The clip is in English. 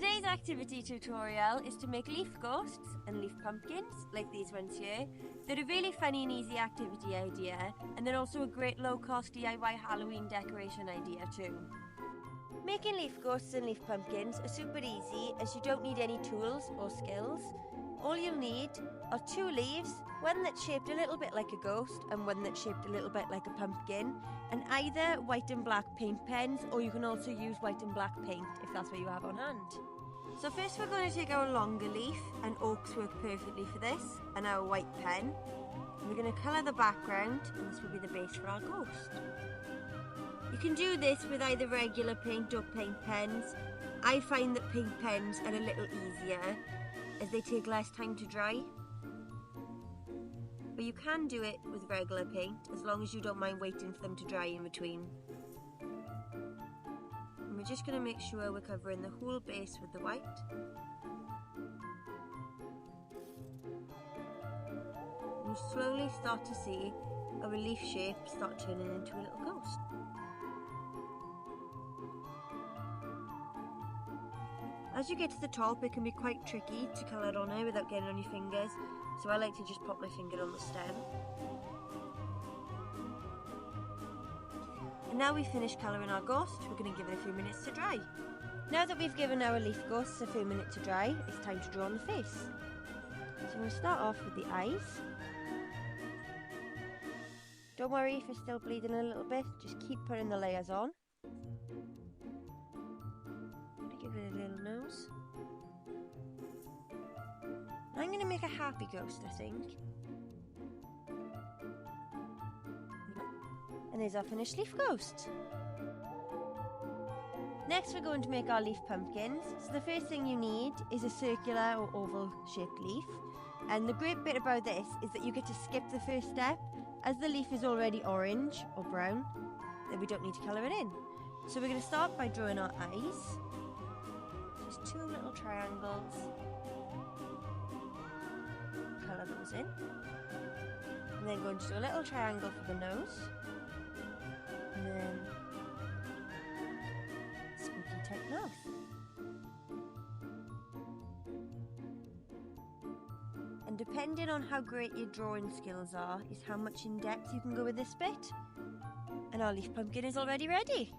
Today's activity tutorial is to make leaf ghosts and leaf pumpkins, like these ones here. They're a really funny and easy activity idea, and they're also a great low-cost DIY Halloween decoration idea too. Making leaf ghosts and leaf pumpkins are super easy as you don't need any tools or skills. All you'll need are 2 leaves, one that's shaped a little bit like a ghost and one that's shaped a little bit like a pumpkin, and either white and black paint pens, or you can also use white and black paint if that's what you have on hand. So first we're going to take our longer leaf, and oaks work perfectly for this, and our white pen. And we're going to colour the background, and this will be the base for our ghost. You can do this with either regular paint or paint pens. I find that paint pens are a little easier as they take less time to dry. But you can do it with regular paint as long as you don't mind waiting for them to dry in between. And we're just going to make sure we're covering the whole base with the white. You slowly start to see a leaf shape start turning into a little ghost. As you get to the top, it can be quite tricky to colour on it without getting on your fingers, so I like to just pop my finger on the stem. And now we've finished colouring our ghost, we're going to give it a few minutes to dry. Now that we've given our leaf ghosts a few minutes to dry, it's time to draw on the face. So I'm going to start off with the eyes. Don't worry if it's still bleeding a little bit, just keep putting the layers on. Give it a little nose. I'm going to make a happy ghost, I think. And there's our finished leaf ghost. Next we're going to make our leaf pumpkins. So the first thing you need is a circular or oval shaped leaf. And the great bit about this is that you get to skip the first step. As the leaf is already orange or brown, then we don't need to colour it in. So we're going to start by drawing our eyes. Just 2 little triangles. Colour those in. And then going to do a little triangle for the nose. And then spooky type mouth. And depending on how great your drawing skills are, is how much in depth you can go with this bit. And our leaf pumpkin is already ready.